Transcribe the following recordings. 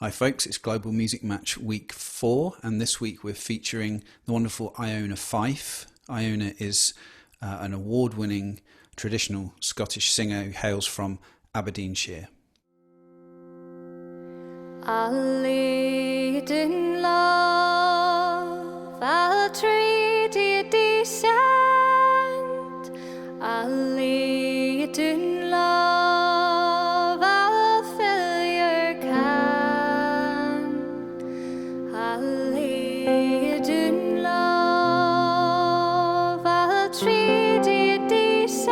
Hi folks, it's Global Music Match week 4, and this week we're featuring the wonderful Iona Fyfe. Iona is an award-winning traditional Scottish singer who hails from Aberdeenshire. I'll lead in love, I'll treat you decent, I'll lead in love, I'll fill your can. I'll lead in love, I'll treat you decent,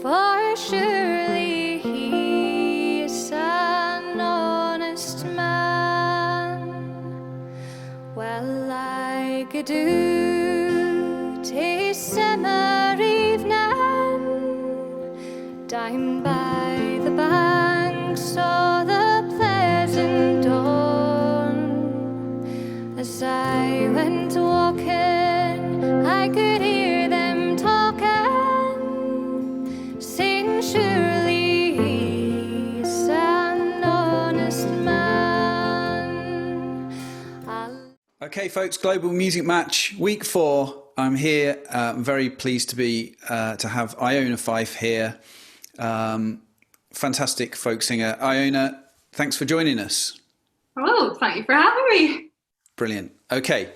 for surely he's an honest man. Well, I could do 'tis summer evening, down by the banks of the pleasant dawn. As I went walking, I could hear them talking, saying surely he's an honest man. Okay folks, Global Music Match week 4. I'm here, very pleased to have Iona Fyfe here. Fantastic folk singer. Iona, thanks for joining us. Oh, thank you for having me. Brilliant. Okay.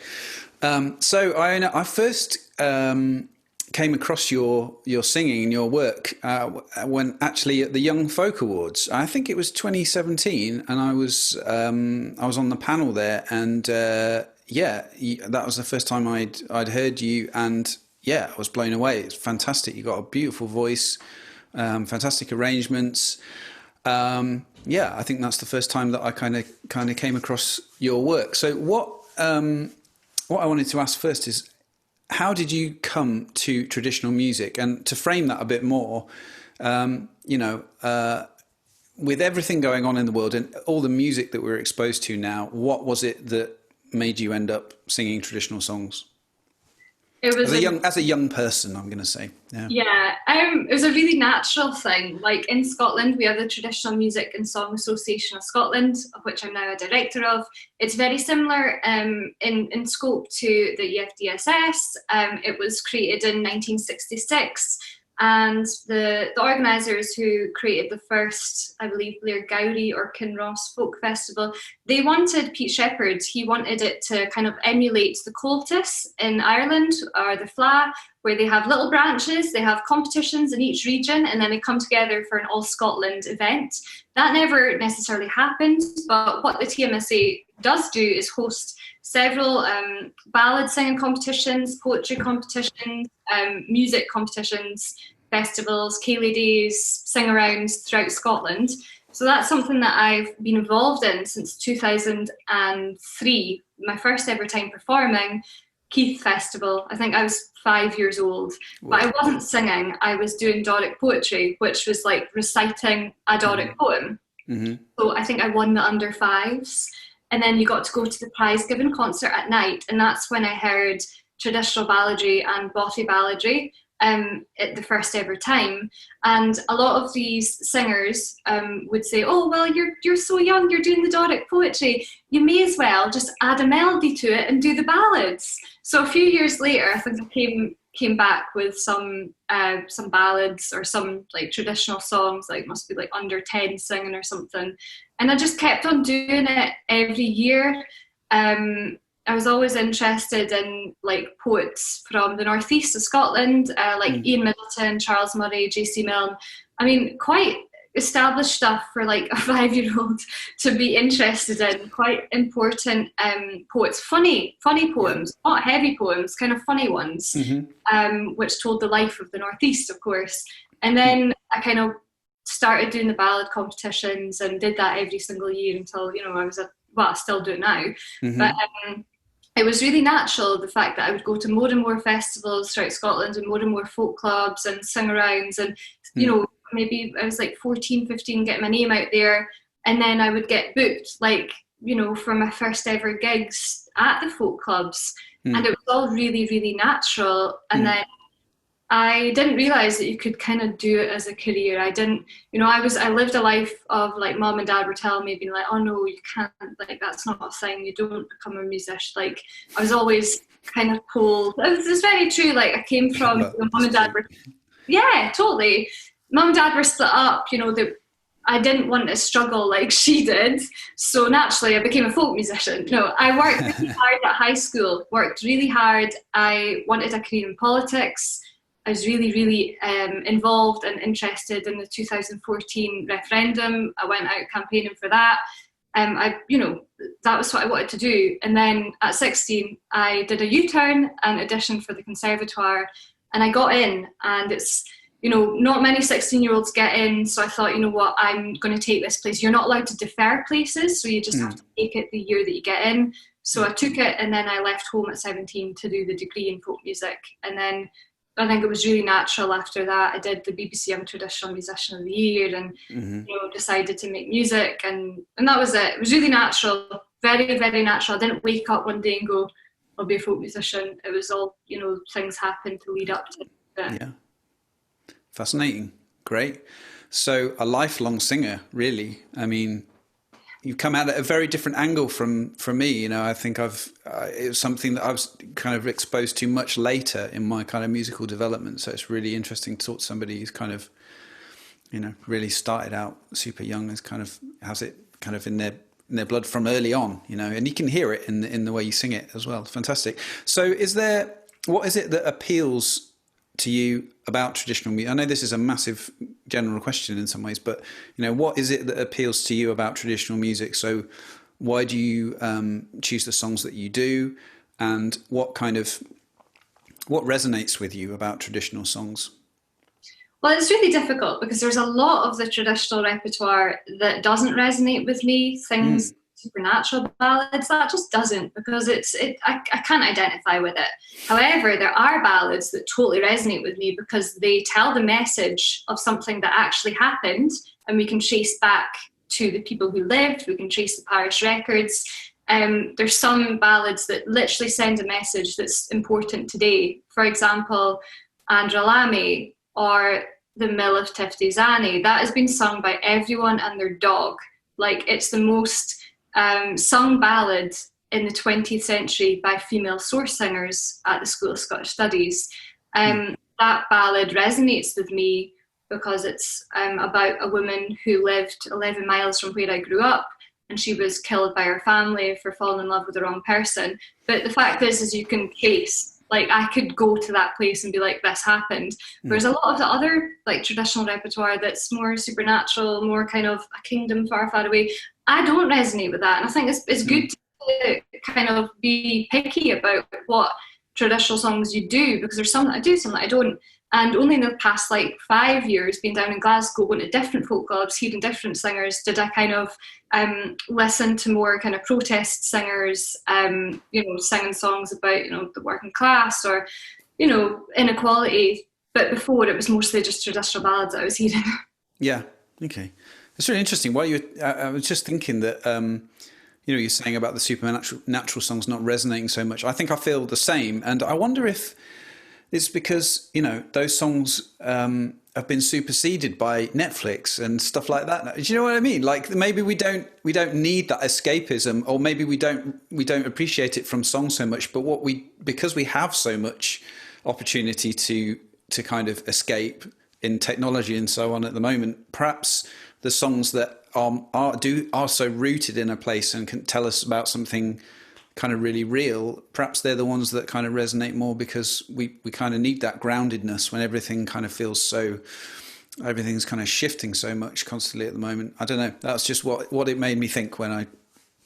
So Iona, I first came across your singing and your work when actually at the Young Folk Awards. I think it was 2017, and I was on the panel there, and that was the first time I'd heard you, and I was blown away. It's fantastic. You got a beautiful voice, fantastic arrangements. I think that's the first time that I kind of came across your work. So what I wanted to ask first is, how did you come to traditional music? And to frame that a bit more, with everything going on in the world and all the music that we're exposed to now, what was it that made you end up singing traditional songs? It was as a young person, I'm going to say. It was a really natural thing. Like in Scotland, we have the Traditional Music and Song Association of Scotland, of which I'm now a director of. It's very similar in scope to the EFDSS. It was created in 1966. And the organisers who created the first, I believe, Blair Gowrie or Kinross Folk Festival, they wanted Pete Shepherd, he wanted it to kind of emulate the Cultus in Ireland or the Fleadh, where they have little branches, they have competitions in each region, and then they come together for an all-Scotland event. That never necessarily happened, but what the TMSA does do is host several ballad singing competitions, poetry competitions, music competitions, festivals, ceilidh days, sing-arounds throughout Scotland. So that's something that I've been involved in since 2003. My first ever time performing, Keith Festival. I think I was 5 years old, but I wasn't singing. I was doing Doric poetry, which was like reciting a Doric poem. Mm-hmm. So I think I won the under fives. And then you got to go to the prize giving concert at night. And that's when I heard traditional balladry and bothy balladry at the first ever time. And a lot of these singers would say, oh, well, you're so young, you're doing the Doric poetry. You may as well just add a melody to it and do the ballads. So a few years later, I think I came back with some ballads or some like traditional songs, like must be like under 10 singing or something. And I just kept on doing it every year. I was always interested in like poets from the northeast of Scotland, like Ian Middleton, Charles Murray, JC Milne. I mean, quite established stuff for like a 5-year-old to be interested in. Quite important poets, funny poems, not heavy poems, kind of funny ones, which told the life of the northeast, of course. And then I kind of started doing the ballad competitions and did that every single year until, I still do it now. Mm-hmm. But it was really natural, the fact that I would go to more and more festivals throughout Scotland and more folk clubs and sing-arounds, and maybe I was like 14, 15, getting my name out there, and then I would get booked for my first ever gigs at the folk clubs, and it was all really, really natural. And then I didn't realize that you could kind of do it as a career. I didn't, I lived a life of like mom and dad were telling me, being like, oh no, you can't, like that's not a thing. You don't become a musician. Like I was always kind of told, it's very true. Like I came from, mom and dad were, yeah, totally. Mom and dad were split up, I didn't want to struggle like she did. So naturally I became a folk musician. No, I worked really hard at high school, worked really hard. I wanted a career in politics. I was really, really involved and interested in the 2014 referendum. I went out campaigning for that. That was what I wanted to do. And then at 16, I did a U-turn and auditioned for the conservatoire, and I got in. And it's, not many 16-year-olds get in. So I thought, you know what, I'm going to take this place. You're not allowed to defer places, so you just have to take it the year that you get in. So I took it, and then I left home at 17 to do the degree in folk music. And then I think it was really natural after that. I did the BBC Young Traditional Musician of the Year and decided to make music, and that was it. It was really natural, very, very natural. I didn't wake up one day and go, I'll be a folk musician. It was all, things happened to lead up to it. Yeah. Fascinating. Great. So a lifelong singer, really. I mean, you've come at it a very different angle from me. I think it was something that I was kind of exposed to much later in my kind of musical development. So it's really interesting to talk to somebody who's kind of, really started out super young, as kind of has it kind of in their blood from early on, and you can hear it in the way you sing it as well. Fantastic. So what is it that appeals to you about traditional music? I know this is a massive general question in some ways, but what is it that appeals to you about traditional music? So why do you choose the songs that you do, and what resonates with you about traditional songs? Well, it's really difficult because there's a lot of the traditional repertoire that doesn't resonate with me. Things supernatural ballads, that just doesn't, because I can't identify with it. However, there are ballads that totally resonate with me because they tell the message of something that actually happened, and we can trace back to the people who lived, we can trace the parish records. There's some ballads that literally send a message that's important today. For example, Andra Lamy or The Mill of Tiftizani. That has been sung by everyone and their dog. Like, it's the most sung ballad in the 20th century by female source singers at the School of Scottish Studies. That ballad resonates with me because it's about a woman who lived 11 miles from where I grew up, and she was killed by her family for falling in love with the wrong person. But the fact is you can trace, like, I could go to that place and be like, this happened. There's a lot of the other like traditional repertoire that's more supernatural, more kind of a kingdom far, far away. I don't resonate with that. And I think it's good to kind of be picky about what traditional songs you do, because there's some that I do, some that I don't. And only in the past like 5 years, being down in Glasgow, going to different folk clubs, hearing different singers, did I kind of listen to more kind of protest singers, singing songs about, the working class or, inequality. But before, it was mostly just traditional ballads that I was hearing. Yeah. Okay. It's really interesting. I was just thinking that, you're saying about the supernatural songs not resonating so much. I think I feel the same. And I wonder if it's because, those songs have been superseded by Netflix and stuff like that. Do you know what I mean? Like, maybe we don't need that escapism, or maybe we don't appreciate it from songs so much. But because we have so much opportunity to kind of escape in technology and so on at the moment, perhaps the songs that are so rooted in a place and can tell us about something kind of really real, perhaps they're the ones that kind of resonate more, because we kind of need that groundedness when everything kind of feels everything's kind of shifting so much constantly at the moment. I don't know. That's just what it made me think when I...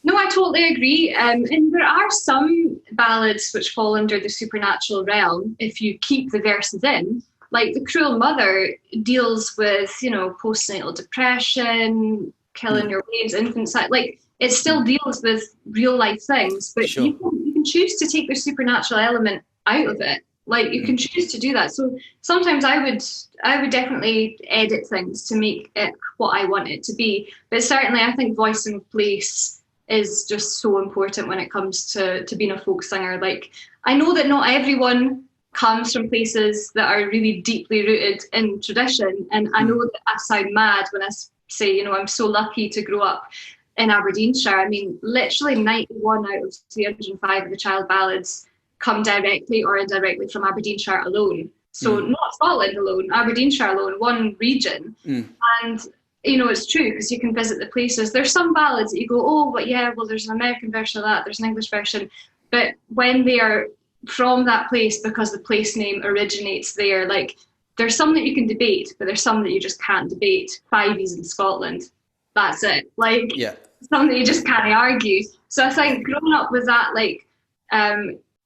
No, I totally agree. And there are some ballads which fall under the supernatural realm if you keep the verses in. Like The Cruel Mother deals with, postnatal depression, killing your waves, infants. Like, it still deals with real life things, but sure, you can choose to take the supernatural element out of it. Like, you can choose to do that. So sometimes I would definitely edit things to make it what I want it to be. But certainly I think voice and place is just so important when it comes to being a folk singer. Like, I know that not everyone comes from places that are really deeply rooted in tradition. And I know that I sound mad when I say, you know, I'm so lucky to grow up in Aberdeenshire. I mean, literally 91 out of 305 of the child ballads come directly or indirectly from Aberdeenshire alone. So not Scotland alone, Aberdeenshire alone, one region. And, you know, it's true because you can visit the places. There's some ballads that you go, oh, but yeah, well, there's an American version of that, there's an English version. But when they are from that place, because the place name originates there, like, there's some that you can debate, but there's some that you just can't debate. Fyve's in Scotland. That's it. Like, some that you just can't argue. So I think growing up with that, like,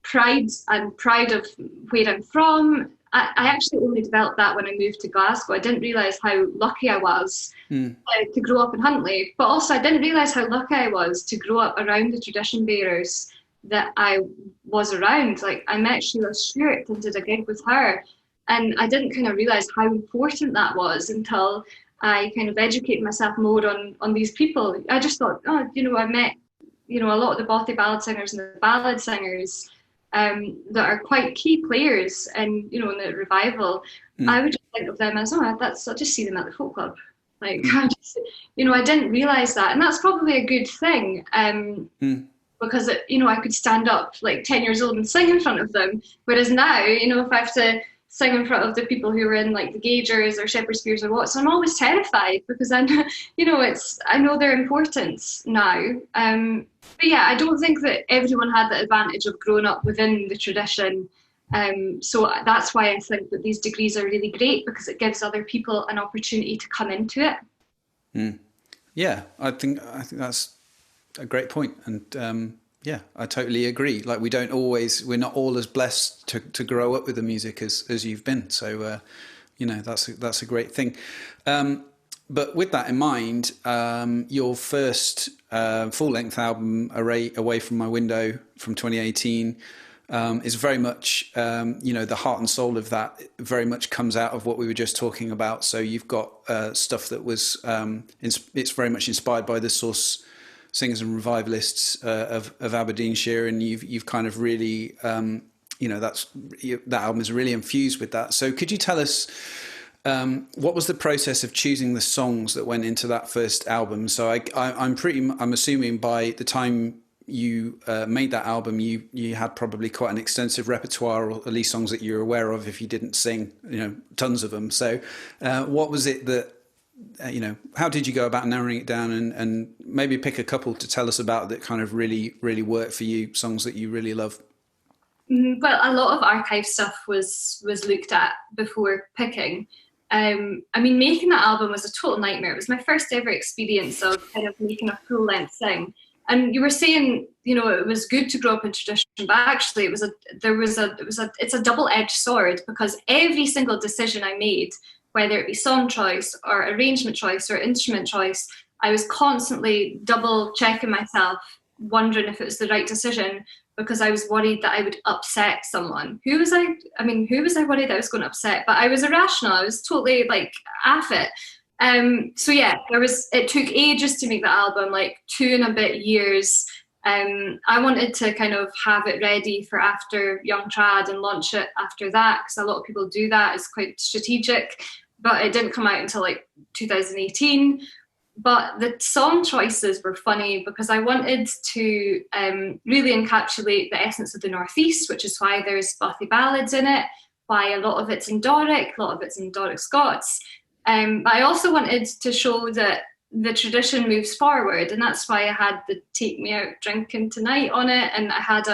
pride of where I'm from, I actually only developed that when I moved to Glasgow. I didn't realise how lucky I was to grow up in Huntly, but also I didn't realise how lucky I was to grow up around the tradition bearers that I was around. Like, I met Sheila Stewart and did a gig with her, and I didn't kind of realise how important that was until I kind of educated myself more on these people. I just thought, oh, you know, I met, you know, a lot of the Bothy ballad singers and the ballad singers that are quite key players and, you know, in the revival. I would just think of them as, I'll just see them at the folk club. Like, you know, I didn't realise that. And that's probably a good thing. Because, you know, I could stand up like 10 years old and sing in front of them. Whereas now, you know, if I have to sing in front of the people who are in like the Gaugers or Shepherd's Spears or what, so I'm always terrified because I know their importance now. But yeah, I don't think that everyone had the advantage of growing up within the tradition. So that's why I think that these degrees are really great, because it gives other people an opportunity to come into it. Yeah, I think that's a great point. And yeah, I totally agree. Like, we're not all as blessed to grow up with the music as you've been. So, you know, that's a great thing. But with that in mind, your first full-length album, Away From My Window, from 2018, is very much, you know, the heart and soul of that very much comes out of what we were just talking about. So you've got stuff that was, it's very much inspired by the source singers and revivalists of Aberdeenshire, and you've kind of really, you know, that album is really infused with that. So could you tell us what was the process of choosing the songs that went into that first album? So I'm assuming by the time you made that album, you had probably quite an extensive repertoire, or at least songs that you're aware of if you didn't sing, you know, tons of them. So what was it that, you know, how did you go about narrowing it down, and maybe pick a couple to tell us about that kind of really, really worked for you, songs that you really love? Well, a lot of archive stuff was looked at before picking. I mean, making that album was a total nightmare. It was my first ever experience of kind of making a full length thing. And you were saying, you know, it was good to grow up in tradition, but actually it's a double-edged sword, because every single decision I made, whether it be song choice or arrangement choice or instrument choice, I was constantly double checking myself, wondering if it was the right decision, because I was worried that I would upset someone. Who was I worried I was going to upset? But I was irrational. I was totally like off it. So yeah, it took ages to make the album, like 2 and a bit years. I wanted to kind of have it ready for after Young Trad and launch it after that, because a lot of people do that. It's quite strategic, but it didn't come out until like 2018. But the song choices were funny because I wanted to really encapsulate the essence of the Northeast, which is why there's Bothy ballads in it, why a lot of it's in Doric, a lot of it's in Doric Scots. But I also wanted to show that the tradition moves forward, and that's why I had the Take Me Out Drinking Tonight on it, and I had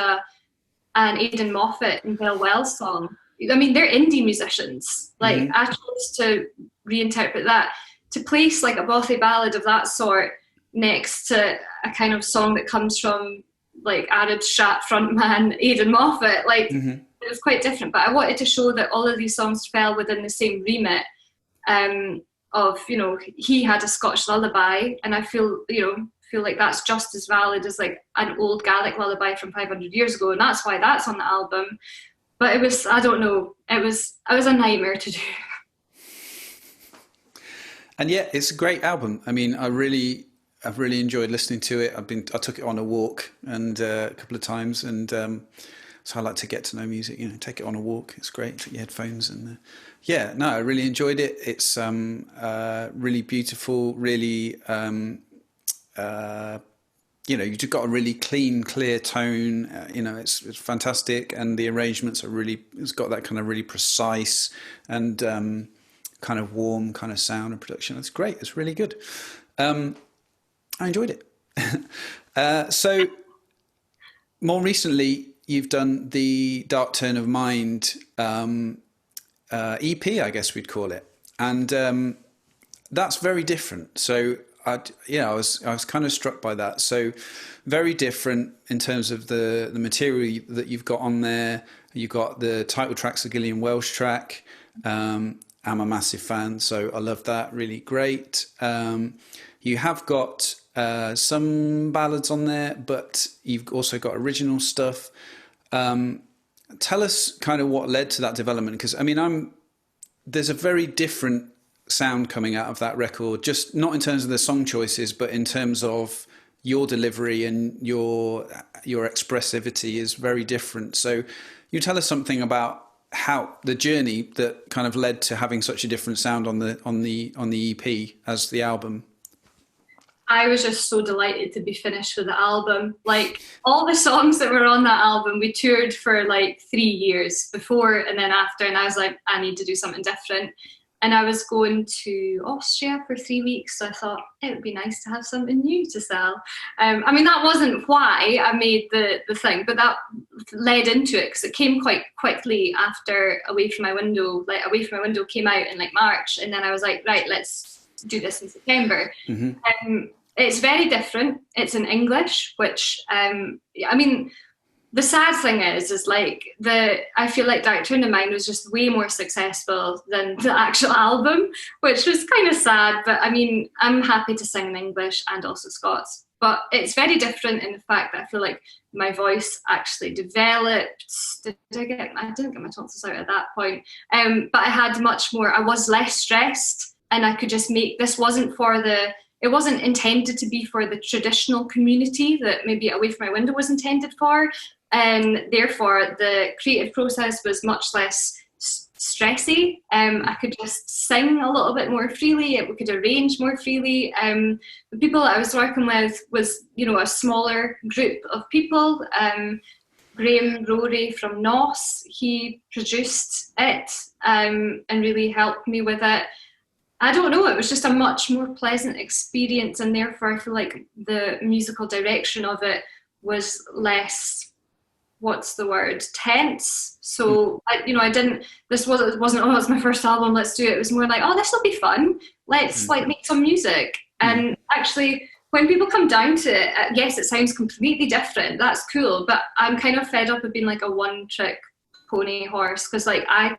an Aidan Moffat and Bill Wells song. I mean, they're indie musicians. Like, I chose to reinterpret that, to place like a Bothy ballad of that sort next to a kind of song that comes from like Arid Shat frontman Aidan Moffat. Like, it was quite different, but I wanted to show that all of these songs fell within the same remit. Of, you know, he had a Scottish lullaby, and I feel like that's just as valid as like an old Gaelic lullaby from 500 years ago, and that's why that's on the album. But it was, I don't know, it was a nightmare to do. And yeah, it's a great album. I mean, I've really enjoyed listening to it. I took it on a walk and a couple of times, and So I like to get to know music, take it on a walk. It's great. Take your headphones and yeah, no, I really enjoyed it. It's really beautiful, really, you've just got a really clean, clear tone. It's fantastic, and the arrangements it's got that kind of really precise and kind of warm kind of sound and production. It's great. It's really good. I enjoyed it. So more recently, you've done the Dark Turn of Mind EP, I guess we'd call it, and that's very different. So I was kind of struck by that. So very different in terms of the material that you've got on there. You've got the title track's a Gillian Welsh track. I'm a massive fan, so I love that. Really great. You have got some ballads on there, but you've also got original stuff. Tell us kind of what led to that development, because there's a very different sound coming out of that record, just not in terms of the song choices, but in terms of your delivery and your expressivity is very different. So you tell us something about how the journey that kind of led to having such a different sound on the EP as the album. I was just so delighted to be finished with the album. Like, all the songs that were on that album, we toured for like 3 years before and then after, and I was like, I need to do something different. And I was going to Austria for 3 weeks, so I thought it would be nice to have something new to sell. That wasn't why I made the thing, but that led into it, because it came quite quickly after Away From My Window. Like, Away From My Window came out in like March, and then I was like, right, let's do this in September. Mm-hmm. It's very different. It's in English, which, the sad thing is like I feel like Dark Turn of Mind was just way more successful than the actual album, which was kind of sad. But I'm happy to sing in English and also Scots. But it's very different in the fact that I feel like my voice actually developed. I didn't get my tonsils out at that point. But I had much more. I was less stressed, and I could just make. It wasn't intended to be for the traditional community that maybe Away From My Window was intended for. And therefore, the creative process was much less stressy. I could just sing a little bit more freely. We could arrange more freely. The people that I was working with was, a smaller group of people. Graham Rory from Nos, he produced it and really helped me with it. I don't know, it was just a much more pleasant experience, and therefore I feel like the musical direction of it was less, tense. So this wasn't, oh, it's my first album, let's do it. It was more like, oh, this will be fun. Let's make some music. And actually, when people come down to it, yes, it sounds completely different. That's cool. But I'm kind of fed up of being like a one-trick pony horse, because I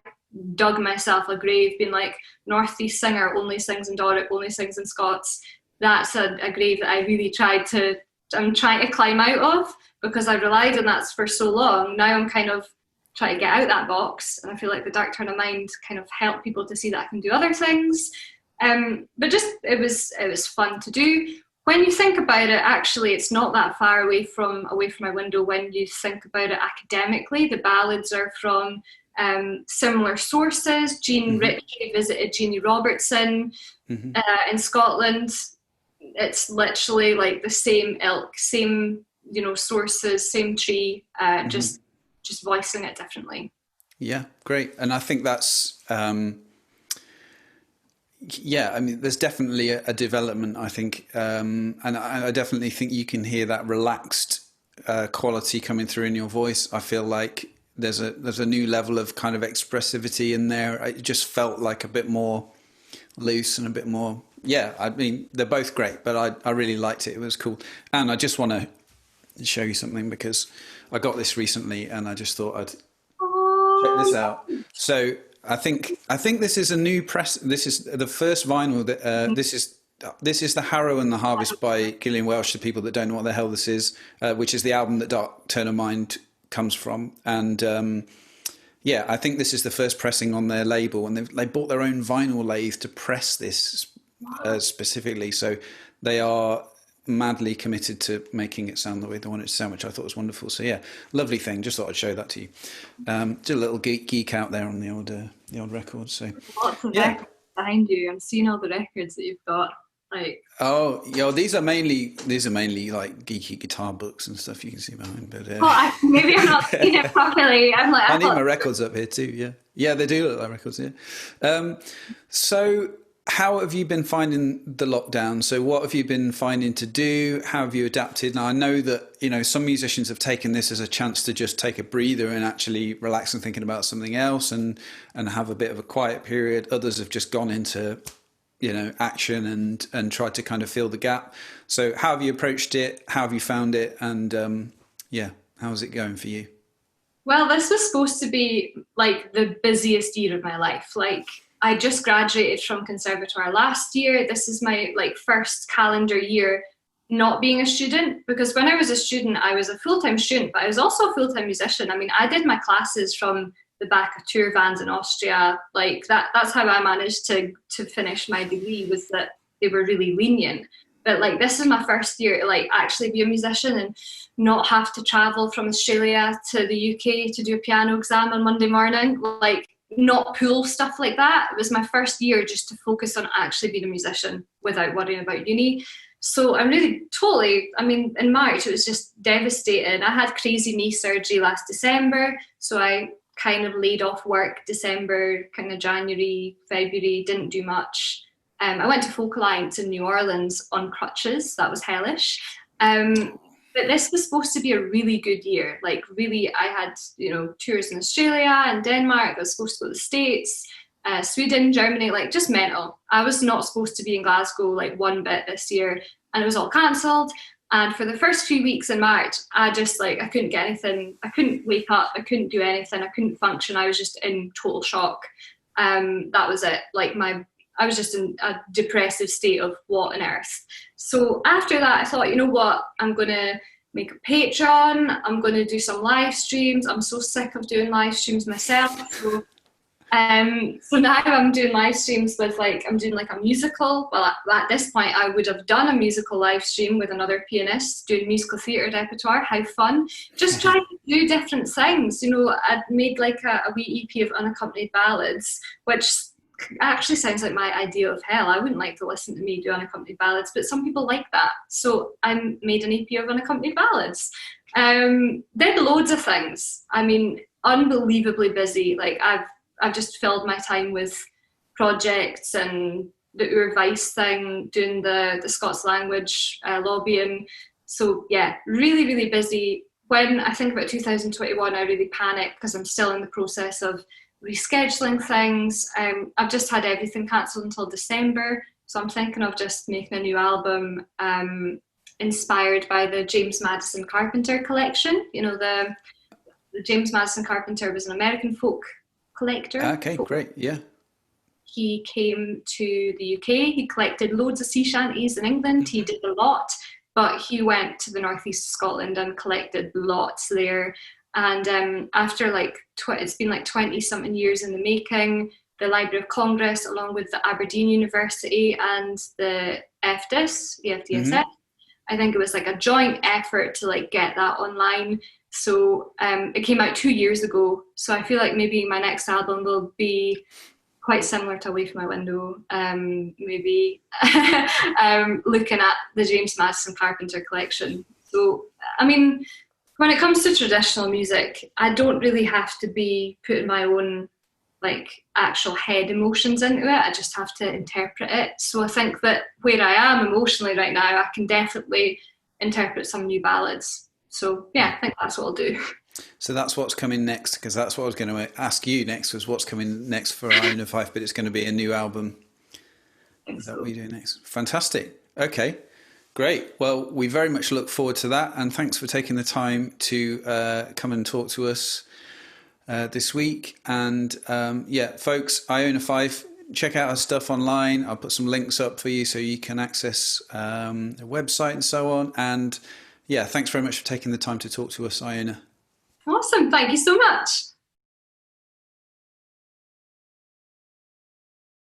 dug myself a grave being like, Northeast singer, only sings in Doric, only sings in Scots. That's a grave that I really I'm trying to climb out of, because I relied on that for so long. Now I'm kind of trying to get out that box, and I feel like the Dark Turn of Mind kind of helped people to see that I can do other things. But just it was fun to do. When you think about it, actually, it's not that far away from My Window when you think about it academically. The ballads are from similar sources. Jean Ritchie visited Jeannie Robertson in Scotland. It's literally like the same ilk, same sources, same tree, just voicing it differently. Yeah, great. And I think that's there's definitely a development, I think, and I definitely think you can hear that relaxed quality coming through in your voice. I feel like there's a new level of kind of expressivity in there. It just felt like a bit more loose and a bit more. Yeah, they're both great, but I really liked it. It was cool. And I just want to show you something, because I got this recently and I just thought I'd check this out. So I think this is a new press. This is the first vinyl that this is the Harrow and the Harvest by Gillian Welsh. The people that don't know what the hell this is, which is the album that Dark Turn of Mind comes from. And I think this is the first pressing on their label, and they bought their own vinyl lathe to press this specifically. So they are madly committed to making it sound the way they want it to sound, which I thought was wonderful. So yeah, lovely thing. Just thought I'd show that to you. Did a little geek out there on the old records. So Lots of records behind you. I'm seeing all the records that you've got. Like, oh yeah, these are mainly like geeky guitar books and stuff you can see behind. But maybe I'm not seeing it properly. I'm like, I need my records up here too. Yeah, they do look like records. Yeah. So how have you been finding the lockdown? So what have you been finding to do? How have you adapted? Now I know that some musicians have taken this as a chance to just take a breather and actually relax and thinking about something else and have a bit of a quiet period. Others have just gone into action and tried to kind of fill the gap. So how have you approached it? How have you found it? And how's it going for you? Well, this was supposed to be like the busiest year of my life. Like, I just graduated from conservatoire last year. This is my first calendar year not being a student, because when I was a student, I was a full-time student, but I was also a full-time musician. I mean, I did my classes from the back of tour vans in Austria. Like that's how I managed to finish my degree, was that they were really lenient. But this is my first year to actually be a musician and not have to travel from Australia to the UK to do a piano exam on Monday morning, not pull stuff like that. It was my first year just to focus on actually being a musician without worrying about uni. So I'm really in March it was just devastating. I had crazy knee surgery last December, so I kind of laid off work December, kind of January, February, didn't do much. I went to Folk Alliance in New Orleans on crutches. That was hellish. But this was supposed to be a really good year. Really, I had, tours in Australia and Denmark. I was supposed to go to the States, Sweden, Germany, just mental. I was not supposed to be in Glasgow one bit this year, and it was all cancelled. And for the first few weeks in March, I just I couldn't get anything. I couldn't wake up. I couldn't do anything. I couldn't function. I was just in total shock. That was it. I was just in a depressive state of what on earth. So after that, I thought, you know what? I'm going to make a Patreon. I'm going to do some live streams. I'm so sick of doing live streams myself. So now I'm doing live streams with I'm doing a musical. Well, at this point, I would have done a musical live stream with another pianist doing musical theatre repertoire. How fun. Just trying to do different things. I'd made a wee EP of unaccompanied ballads, which actually sounds like my idea of hell. I wouldn't like to listen to me do unaccompanied ballads, but some people like that. So I made an EP of unaccompanied ballads. Did loads of things. Unbelievably busy. I've just filled my time with projects and the Ur Vice thing, doing the Scots language lobbying. So yeah, really, really busy. When I think about 2021, I really panic because I'm still in the process of rescheduling things. I've just had everything cancelled until December, so I'm thinking of just making a new album inspired by the James Madison Carpenter collection. The James Madison Carpenter was an American folk collector. Okay, great, yeah. He came to the UK, he collected loads of sea shanties in England, he did a lot, but he went to the northeast of Scotland and collected lots there. And after it's been 20 something years in the making, the Library of Congress, along with the Aberdeen University and the FDIS, the FDSF, I think it was a joint effort to get that online. So it came out 2 years ago. So I feel maybe my next album will be quite similar to Away From My Window, maybe looking at the James Madison Carpenter collection. So, when it comes to traditional music, I don't really have to be putting my own actual head emotions into it. I just have to interpret it. So I think that where I am emotionally right now, I can definitely interpret some new ballads. So yeah, I think that's what I'll do. So that's what's coming next, because that's what I was going to ask you next, was what's coming next for Iona Fyfe, but it's going to be a new album. Is that what we do next? Fantastic. Okay. Great. Well, we very much look forward to that. And thanks for taking the time to come and talk to us this week. And folks, Iona Fyfe, check out her stuff online. I'll put some links up for you so you can access the website and so on. And yeah, thanks very much for taking the time to talk to us, Iona. Awesome. Thank you so much.